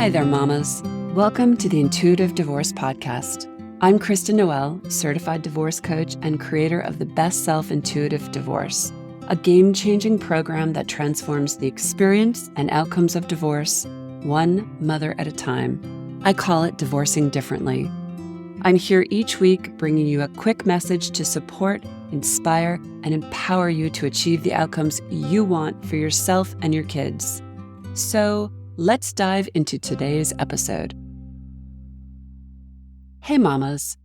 Hi there, mamas. Welcome to the Intuitive Divorce Podcast. I'm Kristen Noel, certified divorce coach and creator of the Best Self Intuitive Divorce, a game-changing program that transforms the experience and outcomes of divorce, one mother at a time. I call it Divorcing Differently. I'm here each week bringing you a quick message to support, inspire, and empower you to achieve the outcomes you want for yourself and your kids. So, let's dive into today's episode. Hey mamas,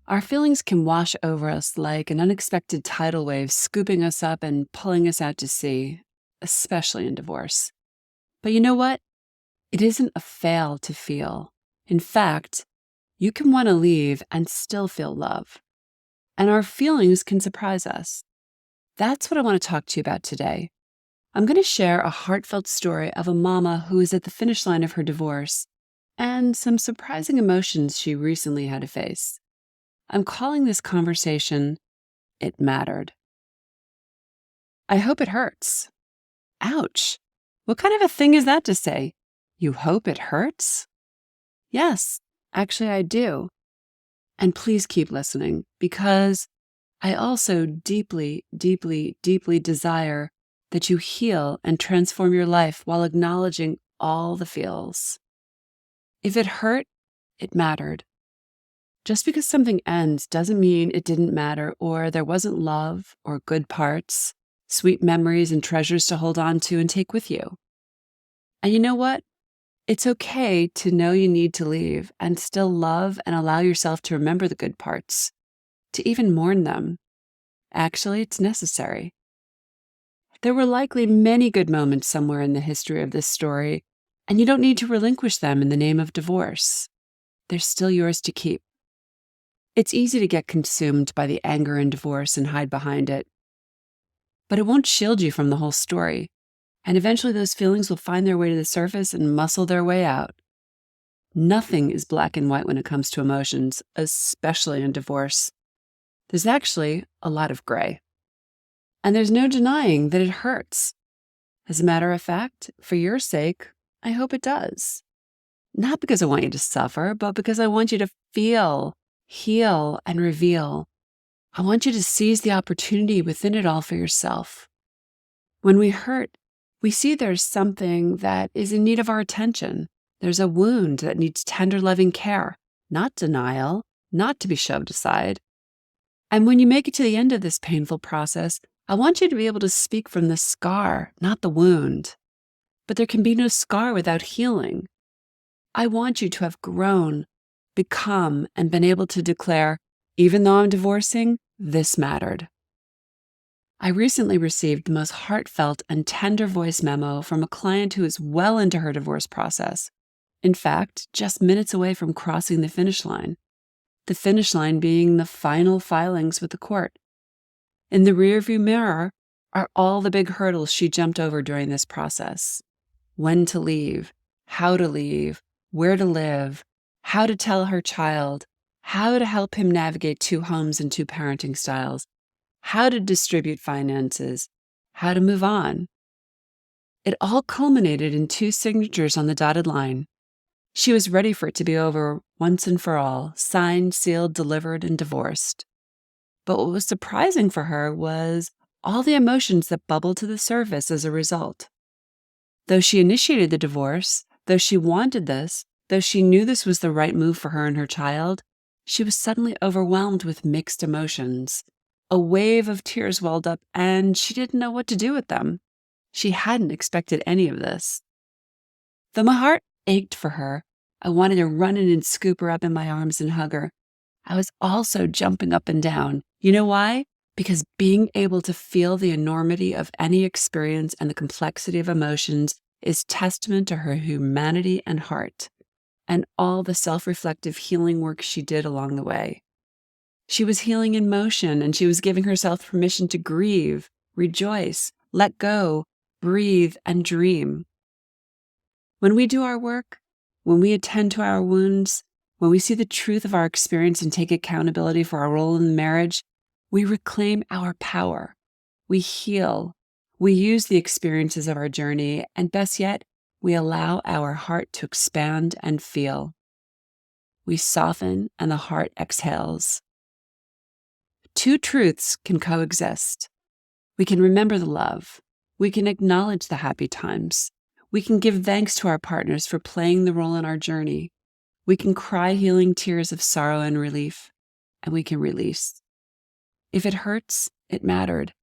our feelings can wash over us like an unexpected tidal wave, scooping us up and pulling us out to sea, especially in divorce. But you know what? It isn't a fail to feel. In fact, you can want to leave and still feel love. And our feelings can surprise us. That's what I want to talk to you about today. I'm going to share a heartfelt story of a mama who is at the finish line of her divorce and some surprising emotions she recently had to face. I'm calling this conversation, It Mattered. I hope it hurts. Ouch. What kind of a thing is that to say? You hope it hurts? Yes, actually I do. And please keep listening because I also deeply, deeply, deeply desire that you heal and transform your life while acknowledging all the feels. If it hurt, it mattered. Just because something ends doesn't mean it didn't matter or there wasn't love or good parts, sweet memories and treasures to hold on to and take with you. And you know what? It's okay to know you need to leave and still love and allow yourself to remember the good parts, to even mourn them. Actually, it's necessary. There were likely many good moments somewhere in the history of this story, and you don't need to relinquish them in the name of divorce. They're still yours to keep. It's easy to get consumed by the anger in divorce and hide behind it. But it won't shield you from the whole story, and eventually those feelings will find their way to the surface and muscle their way out. Nothing is black and white when it comes to emotions, especially in divorce. There's actually a lot of gray. And there's no denying that it hurts. As a matter of fact, for your sake, I hope it does. Not because I want you to suffer, but because I want you to feel, heal, and reveal. I want you to seize the opportunity within it all for yourself. When we hurt, we see there's something that is in need of our attention. There's a wound that needs tender, loving care, not denial, not to be shoved aside. And when you make it to the end of this painful process, I want you to be able to speak from the scar, not the wound. But there can be no scar without healing. I want you to have grown, become, and been able to declare, even though I'm divorcing, this mattered. I recently received the most heartfelt and tender voice memo from a client who is well into her divorce process. In fact, just minutes away from crossing the finish line. The finish line being the final filings with the court. In the rearview mirror are all the big hurdles she jumped over during this process. When to leave, how to leave, where to live, how to tell her child, how to help him navigate 2 homes and 2 parenting styles, how to distribute finances, how to move on. It all culminated in 2 signatures on the dotted line. She was ready for it to be over once and for all, signed, sealed, delivered, and divorced. But what was surprising for her was all the emotions that bubbled to the surface as a result. Though she initiated the divorce, though she wanted this, though she knew this was the right move for her and her child, she was suddenly overwhelmed with mixed emotions. A wave of tears welled up, and she didn't know what to do with them. She hadn't expected any of this. Though my heart ached for her, I wanted to run in and scoop her up in my arms and hug her. I was also jumping up and down. You know why? Because being able to feel the enormity of any experience and the complexity of emotions is testament to her humanity and heart, and all the self-reflective healing work she did along the way. She was healing in motion, and she was giving herself permission to grieve, rejoice, let go, breathe, and dream. When we do our work, when we attend to our wounds, when we see the truth of our experience and take accountability for our role in the marriage, we reclaim our power. We heal. We use the experiences of our journey, and best yet, we allow our heart to expand and feel. We soften and the heart exhales. Two truths can coexist. We can remember the love. We can acknowledge the happy times. We can give thanks to our partners for playing the role in our journey. We can cry healing tears of sorrow and relief, and we can release. If it hurts, it mattered,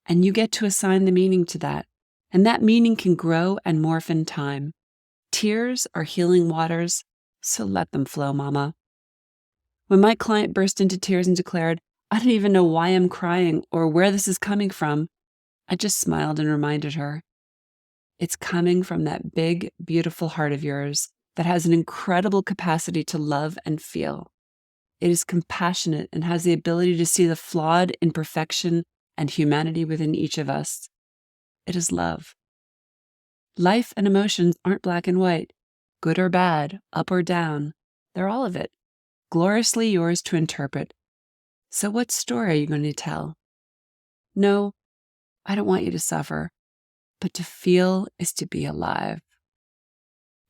and you get to assign the meaning to that, and that meaning can grow and morph in time. Tears are healing waters, so let them flow, Mama. When my client burst into tears and declared, "I don't even know why I'm crying or where this is coming from," I just smiled and reminded her, it's coming from that big, beautiful heart of yours that has an incredible capacity to love and feel. It is compassionate and has the ability to see the flawed imperfection and humanity within each of us. It is love. Life and emotions aren't black and white, good or bad, up or down. They're all of it, gloriously yours to interpret. So what story are you going to tell? No, I don't want you to suffer, but to feel is to be alive.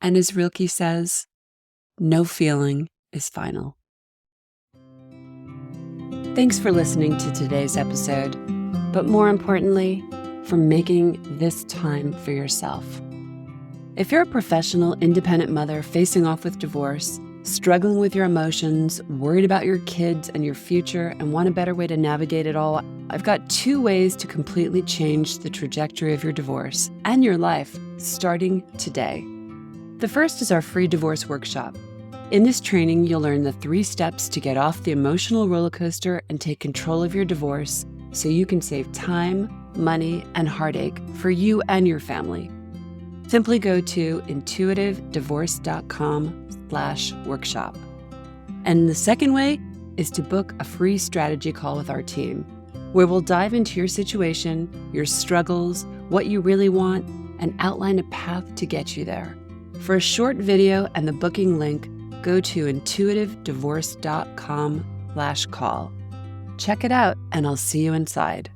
And as Rilke says, no feeling is final. Thanks for listening to today's episode, but more importantly, for making this time for yourself. If you're a professional, independent mother facing off with divorce, struggling with your emotions, worried about your kids and your future, and want a better way to navigate it all, I've got 2 ways to completely change the trajectory of your divorce and your life starting today. The first is our free divorce workshop. In this training, you'll learn the 3 steps to get off the emotional roller coaster and take control of your divorce so you can save time, money, and heartache for you and your family. Simply go to intuitivedivorce.com/workshop. And the second way is to book a free strategy call with our team, where we'll dive into your situation, your struggles, what you really want, and outline a path to get you there. For a short video and the booking link, go to intuitivedivorce.com/call. Check it out, and I'll see you inside.